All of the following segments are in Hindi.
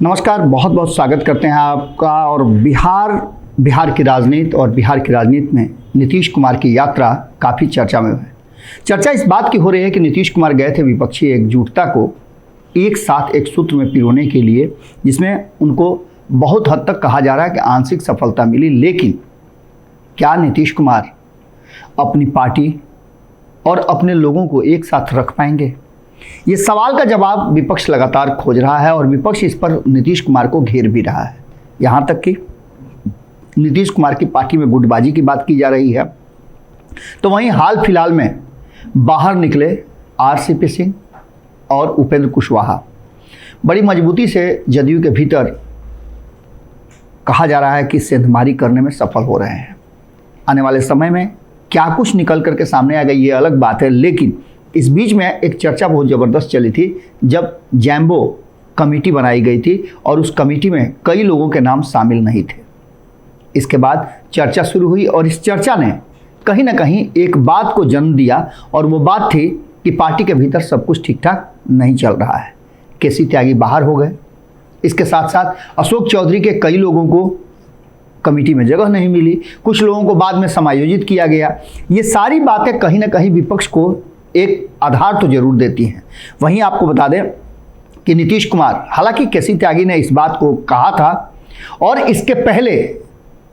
नमस्कार, बहुत बहुत स्वागत करते हैं आपका। और बिहार की राजनीति और बिहार की राजनीति में नीतीश कुमार की यात्रा काफ़ी चर्चा में है। चर्चा इस बात की हो रही है कि नीतीश कुमार गए थे विपक्षी एकजुटता को एक साथ एक सूत्र में पिरोने के लिए, जिसमें उनको बहुत हद तक कहा जा रहा है कि आंशिक सफलता मिली। लेकिन क्या नीतीश कुमार अपनी पार्टी और अपने लोगों को एक साथ रख पाएंगे? ये सवाल का जवाब विपक्ष लगातार खोज रहा है और विपक्ष इस पर नीतीश कुमार को घेर भी रहा है। यहाँ तक कि नीतीश कुमार की पार्टी में गुटबाजी की बात की जा रही है। तो वहीं हाल फिलहाल में बाहर निकले आरसीपी सिंह और उपेंद्र कुशवाहा बड़ी मजबूती से जदयू के भीतर कहा जा रहा है कि सेंधमारी करने में सफल हो रहे हैं। आने वाले समय में क्या कुछ निकल करके सामने आ गई ये अलग बात है, लेकिन इस बीच में एक चर्चा बहुत ज़बरदस्त चली थी जब जैम्बो कमेटी बनाई गई थी और उस कमेटी में कई लोगों के नाम शामिल नहीं थे। इसके बाद चर्चा शुरू हुई और इस चर्चा ने कहीं ना कहीं एक बात को जन्म दिया और वो बात थी कि पार्टी के भीतर सब कुछ ठीक ठाक नहीं चल रहा है। केसी त्यागी बाहर हो गए, इसके साथ साथ अशोक चौधरी के कई लोगों को कमेटी में जगह नहीं मिली, कुछ लोगों को बाद में समायोजित किया गया। ये सारी बातें कहीं ना कहीं विपक्ष को एक आधार तो जरूर देती हैं। वहीं आपको बता दें कि नीतीश कुमार, हालांकि केसी त्यागी ने इस बात को कहा था और इसके पहले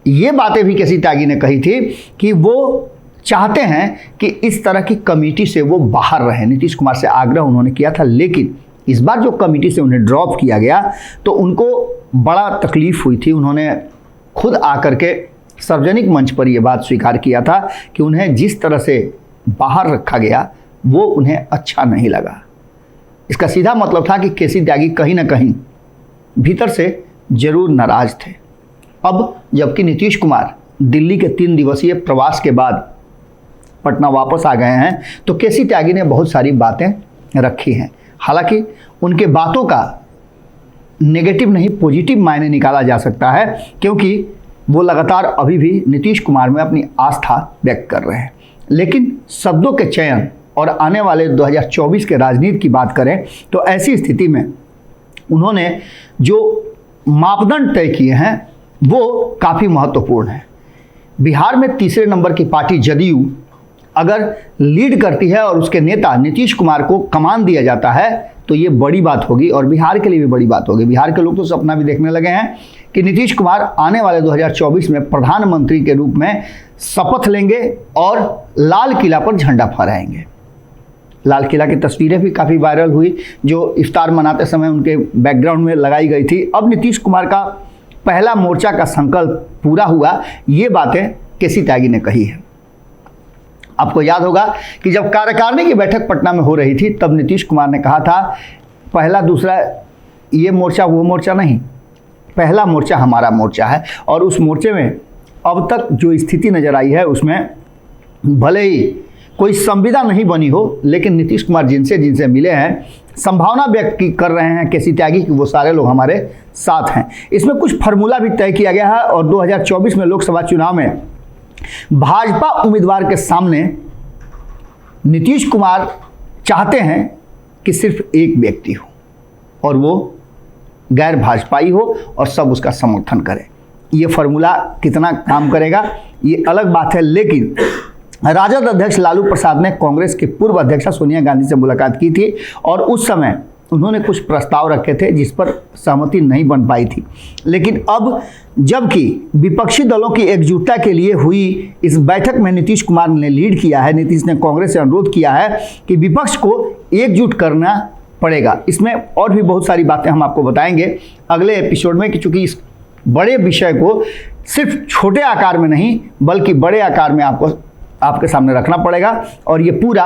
ये बातें भी केसी त्यागी ने कही थी कि वो चाहते हैं कि इस तरह की कमेटी से वो बाहर रहें। नीतीश कुमार से आग्रह उन्होंने किया था, लेकिन इस बार जो कमेटी से उन्हें ड्रॉप किया गया तो उनको बड़ा तकलीफ हुई थी। उन्होंने खुद आकर के सार्वजनिक मंच पर यह बात स्वीकार किया था कि उन्हें जिस तरह से बाहर रखा गया वो उन्हें अच्छा नहीं लगा। इसका सीधा मतलब था कि केसी त्यागी कहीं ना कहीं भीतर से जरूर नाराज थे। अब जबकि नीतीश कुमार दिल्ली के 3 दिवसीय प्रवास के बाद पटना वापस आ गए हैं तो केसी त्यागी ने बहुत सारी बातें रखी हैं। हालांकि उनके बातों का नेगेटिव नहीं पॉजिटिव मायने निकाला जा सकता है, क्योंकि वो लगातार अभी भी नीतीश कुमार में अपनी आस्था व्यक्त कर रहे हैं। लेकिन शब्दों के चयन और आने वाले 2024 के राजनीति की बात करें तो ऐसी स्थिति में उन्होंने जो मापदंड तय किए हैं वो काफ़ी महत्वपूर्ण है। बिहार में तीसरे नंबर की पार्टी जदयू अगर लीड करती है और उसके नेता नीतीश कुमार को कमान दिया जाता है तो ये बड़ी बात होगी और बिहार के लिए भी बड़ी बात होगी। बिहार के लोग तो सपना भी देखने लगे हैं कि नीतीश कुमार आने वाले 2024 में प्रधानमंत्री के रूप में शपथ लेंगे और लाल किला पर झंडा फहराएंगे। लाल किला की तस्वीरें भी काफ़ी वायरल हुई जो इफ्तार मनाते समय उनके बैकग्राउंड में लगाई गई थी। अब नीतीश कुमार का पहला मोर्चा का संकल्प पूरा हुआ, ये बातें केसी त्यागी ने कही है। आपको याद होगा कि जब कार्यकारिणी की बैठक पटना में हो रही थी तब नीतीश कुमार ने कहा था पहला दूसरा ये मोर्चा वो मोर्चा नहीं, पहला मोर्चा हमारा मोर्चा है। और उस मोर्चे में अब तक जो स्थिति नज़र आई है उसमें भले ही कोई संविदा नहीं बनी हो, लेकिन नीतीश कुमार जिनसे मिले हैं संभावना व्यक्त कर रहे हैं केसी त्यागी कि वो सारे लोग हमारे साथ हैं। इसमें कुछ फार्मूला भी तय किया गया है और 2024 में लोकसभा चुनाव में भाजपा उम्मीदवार के सामने नीतीश कुमार चाहते हैं कि सिर्फ एक व्यक्ति हो और वो गैर भाजपाई हो और सब उसका समर्थन करें। ये फार्मूला कितना काम करेगा ये अलग बात है, लेकिन राजद अध्यक्ष लालू प्रसाद ने कांग्रेस की पूर्व अध्यक्षा सोनिया गांधी से मुलाकात की थी और उस समय उन्होंने कुछ प्रस्ताव रखे थे जिस पर सहमति नहीं बन पाई थी। लेकिन अब जबकि विपक्षी दलों की एकजुटता के लिए हुई इस बैठक में नीतीश कुमार ने लीड किया है, नीतीश ने कांग्रेस से अनुरोध किया है कि विपक्ष को एकजुट करना पड़ेगा। इसमें और भी बहुत सारी बातें हम आपको बताएंगे अगले एपिसोड में कि चूँकि इस बड़े विषय को सिर्फ छोटे आकार में नहीं बल्कि बड़े आकार में आपके सामने रखना पड़ेगा और ये पूरा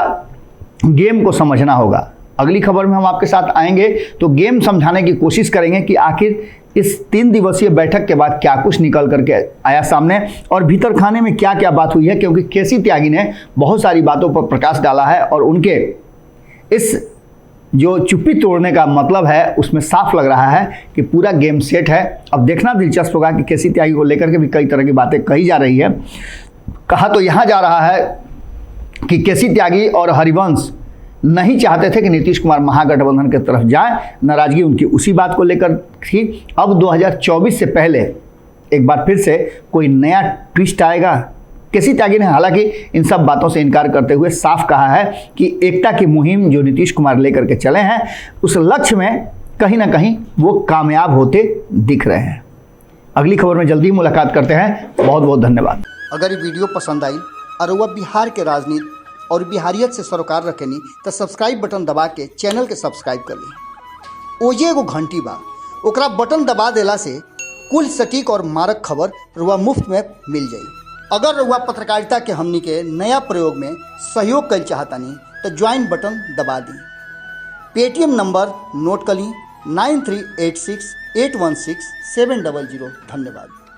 गेम को समझना होगा। अगली खबर में हम आपके साथ आएंगे तो गेम समझाने की कोशिश करेंगे कि आखिर इस 3 दिवसीय बैठक के बाद क्या कुछ निकल करके आया सामने और भीतर खाने में क्या क्या बात हुई है, क्योंकि केसी त्यागी ने बहुत सारी बातों पर प्रकाश डाला है और उनके इस जो चुप्पी तोड़ने का मतलब है उसमें साफ लग रहा है कि पूरा गेम सेट है। अब देखना दिलचस्प होगा कि केसी त्यागी को लेकर के भी कई तरह की बातें कही जा रही है। कहा तो यहाँ जा रहा है कि केसी त्यागी और हरिवंश नहीं चाहते थे कि नीतीश कुमार महागठबंधन की तरफ जाएं। नाराजगी उनकी उसी बात को लेकर थी। अब 2024 से पहले एक बार फिर से कोई नया ट्विस्ट आएगा। केसी त्यागी ने हालांकि इन सब बातों से इनकार करते हुए साफ कहा है कि एकता की मुहिम जो नीतीश कुमार लेकर के चले हैं, उस लक्ष्य में कहीं ना कहीं वो कामयाब होते दिख रहे हैं। अगली खबर में जल्दी मुलाकात करते हैं। बहुत बहुत धन्यवाद। अगर ये वीडियो पसंद आई और वह बिहार के राजनीति और बिहारियत से सरोकार रखेनी तो सब्सक्राइब बटन दबा के चैनल के सब्सक्राइब कर ली। ओजे एगो घंटी बा, ओकरा बटन दबा देला से कुल सटीक और मारक खबर रुआ मुफ्त में मिल जाई। अगर रुआ पत्रकारिता के हमनी के नया प्रयोग में सहयोग कर चाहतानी तो ज्वाइन बटन दबा दी। पेटीएम नंबर नोट कर ली 9386816700। धन्यवाद।